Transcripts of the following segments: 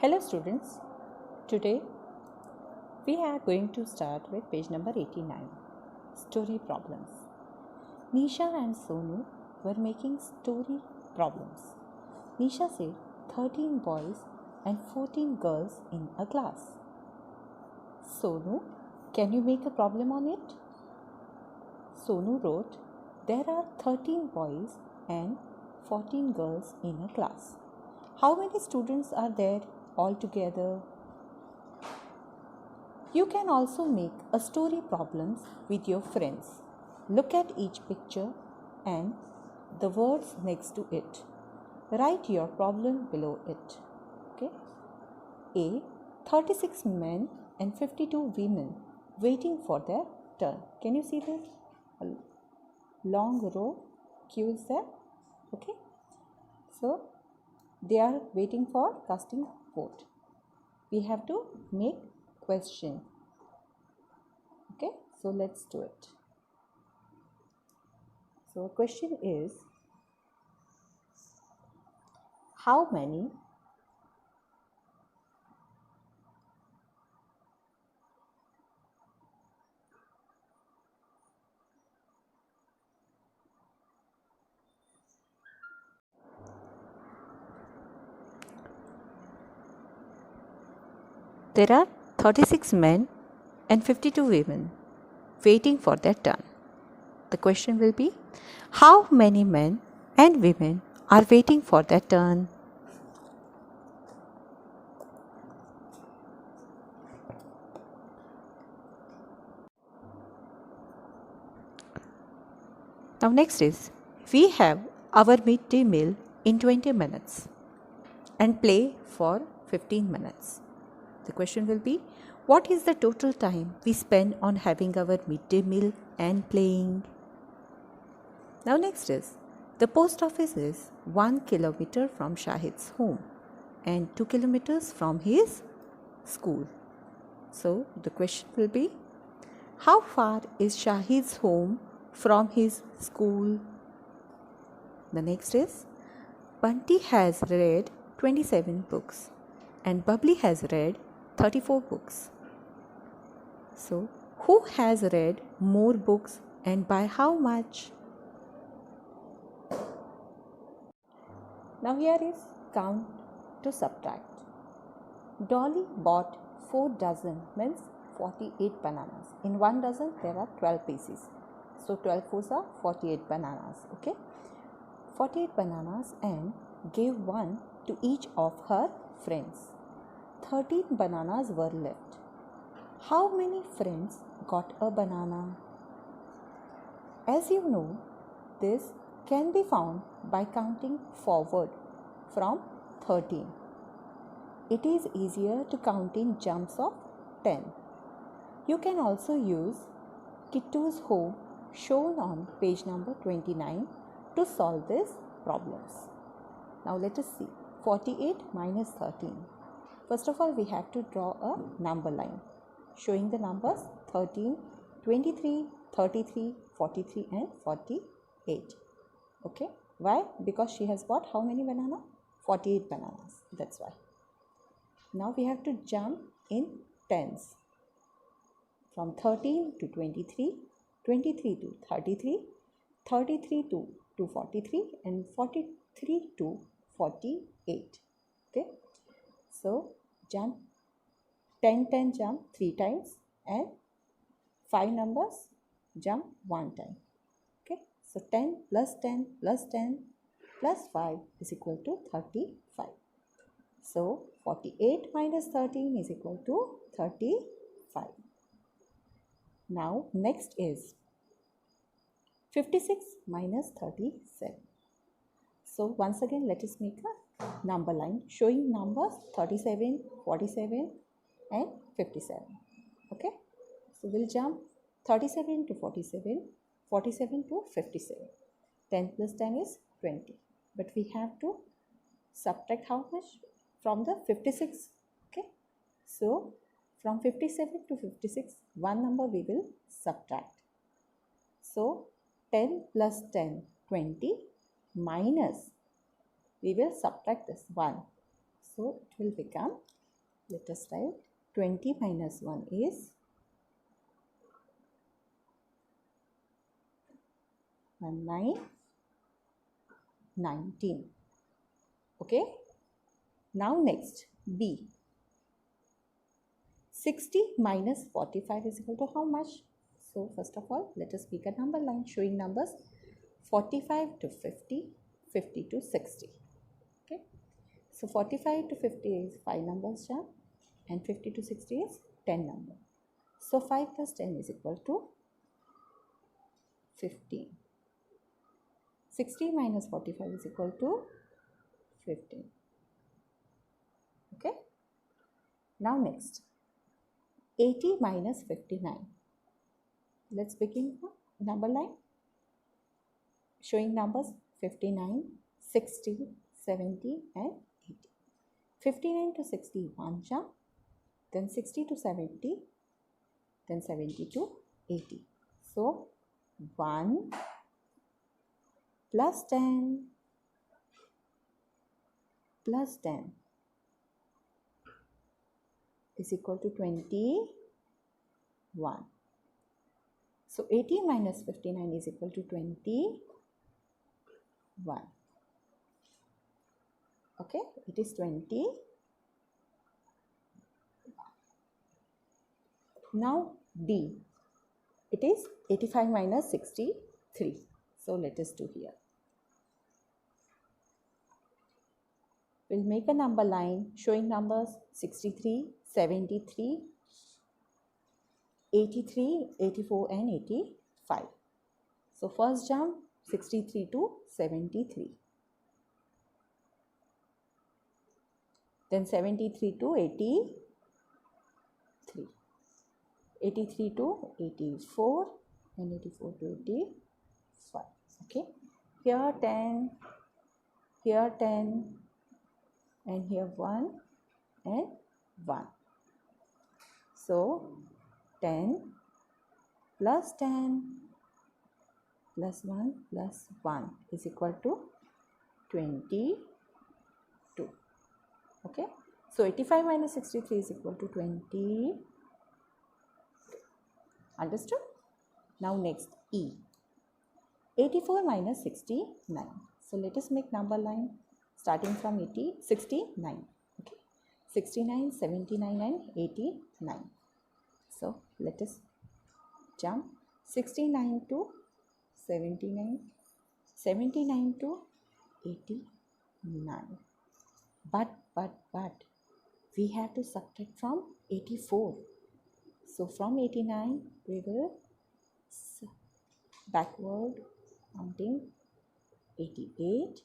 Hello students, today we are going to start with page number 89, story problems. Nisha and Sonu were making story problems. Nisha said 13 boys and 14 girls in a class. Sonu, can you make a problem on it? Sonu wrote, there are 13 boys and 14 girls in a class. How many students are there altogether? You can also make a story problems with your friends. Look at each picture and the words next to it. Write your problem below it. Okay? A. 36 men and 52 women waiting for their turn. Can you see this? A long row queue is there. Okay? So, they are waiting for casting vote. We have to make question. Okay, so let's do it. So question is, how many there are 36 men and 52 women waiting for their turn. The question will be, how many men and women are waiting for their turn? Now next is, we have our midday meal in 20 minutes and play for 15 minutes. The question will be, what is the total time we spend on having our midday meal and playing? Now next is, the post office is 1 kilometer from Shahid's home and 2 kilometers from his school. So the question will be, how far is Shahid's home from his school? The next is, Bunty has read 27 books and Bubbly has read 34 books. So, who has read more books and by how much? Now here is count to subtract. Dolly bought 4 dozen, means 48 bananas. In 1 dozen there are 12 pieces. So 12 fours are 48 bananas. Okay, 48 bananas and gave one to each of her friends. 13 bananas were left. How many friends got a banana? As you know, this can be found by counting forward from 13. It is easier to count in jumps of 10. You can also use Kittu's home shown on page number 29 to solve these problems. Now let us see. 48 minus 13. First of all, we have to draw a number line showing the numbers 13, 23, 33, 43 and 48. Okay. Why? Because she has bought how many bananas? 48 bananas. That's why. Now we have to jump in tens. From 13 to 23, 23 to 33, 33 to 43 and 43 to 48. Okay. So jump 10 jump 3 times and 5 numbers jump 1 time. Okay. So 10 plus 10 plus 10 plus 5 is equal to 35. So 48 minus 13 is equal to 35. Now next is 56 minus 37. So once again let us make a number line showing numbers 37, 47 and 57. Okay. So we'll jump 37 to 47, 47 to 57. 10 plus 10 is 20. But we have to subtract how much? From the 56. Okay. So from 57 to 56, one number we will subtract. So 10 plus 10, 20 minus, we will subtract this 1. So it will become, let us write 20 minus 1 is 19. Okay. Now next B. 60 minus 45 is equal to how much? So first of all, let us pick a number line showing numbers 45 to 50, 50 to 60. Okay. So 45 to 50 is 5 numbers jump and 50 to 60 is 10 numbers. So 5 plus 10 is equal to 15. 60 minus 45 is equal to 15. Okay. Now next, 80 minus 59. Let's begin from number line showing numbers 59, 60, 70 and 80. 59 to 60 1 jump, then 60 to 70, then 70 to 80. So 1 plus 10 plus 10 is equal to 21. So 80 minus 59 is equal to 21. Okay, it is 20. Now D. It is 85 minus 63. So let us do here. We'll make a number line showing numbers 63, 73, 83, 84 and 85. So first jump 63 to 73. Then 73 to 83. 83 to 84 and 84 to 85. Okay. Here 10, here 10 and here 1 and 1. So 10 plus 10 plus 1 plus 1 is equal to 22. Okay. So 85 minus 63 is equal to 20. Understood? Now next E. 84 minus 69. So let us make number line starting from 69. Okay. 69, 79 and 89. So let us jump 69 to 79, 79 to 89. But we have to subtract from 84. So from 89 we will backward counting 88,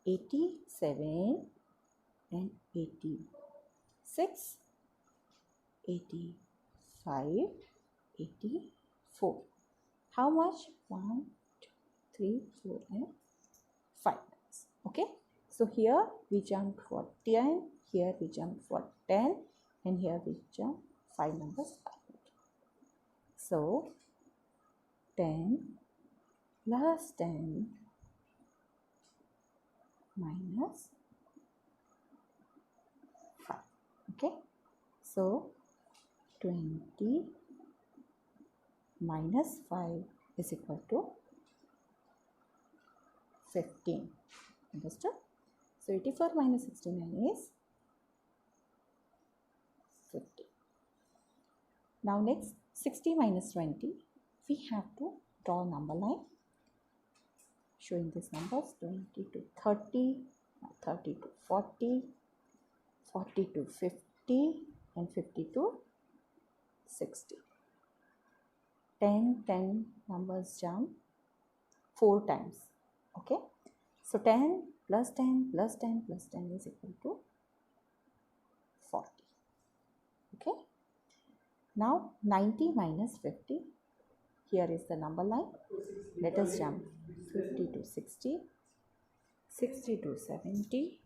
87 and 86, 85, 84. How much? 1, 2, 3, 4 and 5. Okay. So here we jump for 10, here we jump for 10 and here we jump 5 numbers backward. So 10 plus 10 minus 5. Okay. So 20 minus 5 is equal to 15. Understood? So 84 minus 69 is 50. Now next 60 minus 20. We have to draw a number line showing these numbers 20 to 30, 30 to 40, 40 to 50 and 50 to 60. 10 numbers jump 4 times. Okay. So 10 plus 10 plus 10 plus 10 is equal to 40. Okay. Now 90 minus 50. Here is the number line. Let us jump 50 to 60, 60 to 70,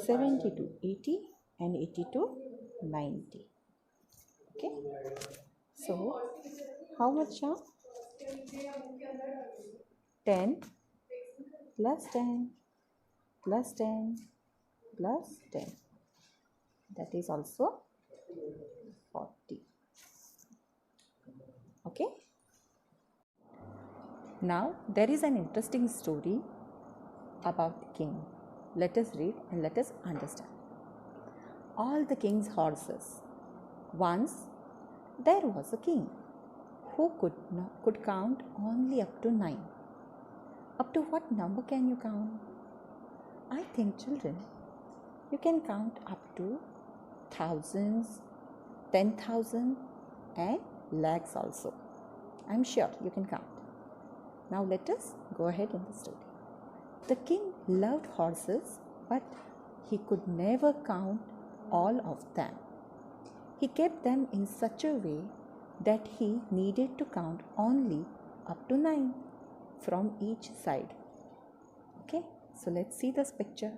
70 to 80 and 80 to 90. Okay. So how much jump? 10 plus 10 plus 10 plus 10. That is also 40. Okay. Now there is an interesting story about the king. Let us read and let us understand. All the king's horses. Once there was a king who could count only up to 9. Up to what number can you count? I think, children, you can count up to thousands, 10,000 and lakhs also. I'm sure you can count. Now let us go ahead in the story. The king loved horses, but he could never count all of them. He kept them in such a way that he needed to count only up to 9 from each side. Okay, so let's see this picture.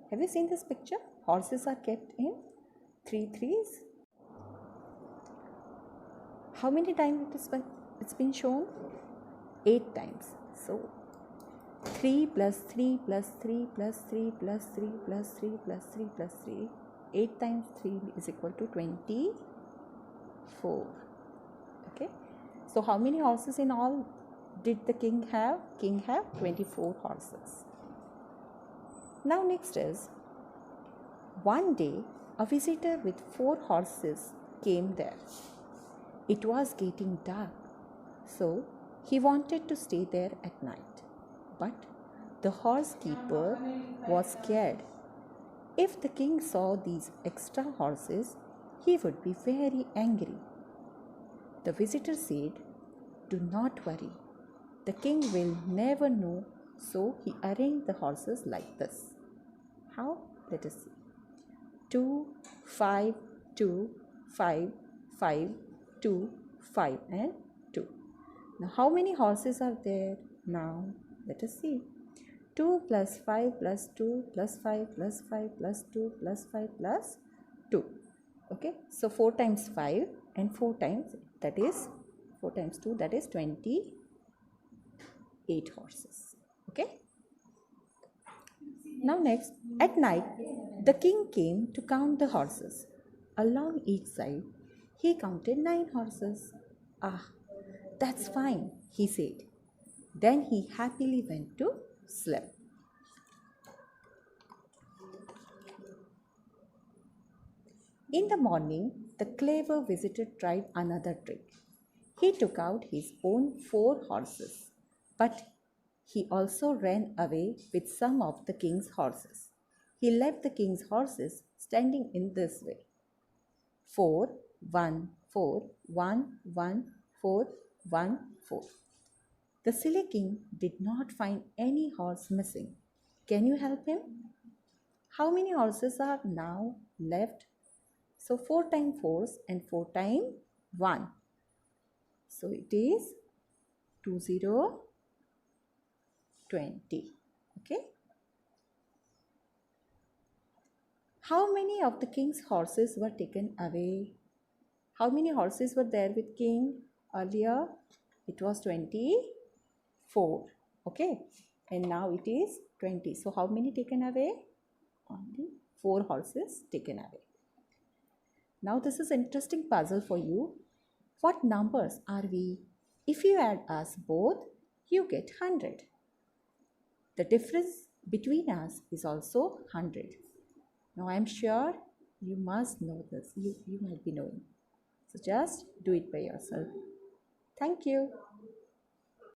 Have you seen this picture? Horses are kept in 3 threes. How many times it's been shown? 8 times. So 3 plus 3 plus 3 plus 3 plus 3 plus 3 plus 3 plus 3. 8 times 3 is equal to 24. Okay. So how many horses in all did the king have? King have 24 horses. Now next is, one day a visitor with 4 horses came there. It was getting dark, so he wanted to stay there at night. But the horse keeper was scared. If the king saw these extra horses, he would be very angry. The visitor said, "Do not worry. The king will never know." So he arranged the horses like this. How? Let us see. 2, 5, 2, 5, 5, 2, 5 and 2. Now how many horses are there? Now let us see. 2 plus 5 plus 2 plus 5 plus 5 plus 2 plus 5 plus 2. Okay, so 4 times 5 and 4 times, that is 4 times 2, that is 28 horses. Okay. Now next, at night, the king came to count the horses. Along each side, he counted 9 horses. "Ah, that's fine," he said. Then he happily went to sleep. In the morning, the clever visitor tried another trick. He took out his own 4 horses, but he also ran away with some of the king's horses. He left the king's horses standing in this way: 4, 1, 4, 1, 1, 4, 1, 4. The silly king did not find any horse missing. Can you help him? How many horses are now left? So 4 times 4 and 4 times 1. So it is 20, 20. Okay. How many of the king's horses were taken away? How many horses were there with king earlier? It was 24. Okay. And now it is 20. So how many taken away? Only 4 horses taken away. Now this is an interesting puzzle for you. What numbers are we? If you add us both, you get 100. The difference between us is also 100. Now I am sure you must know this. You might be knowing. So just do it by yourself. Thank you.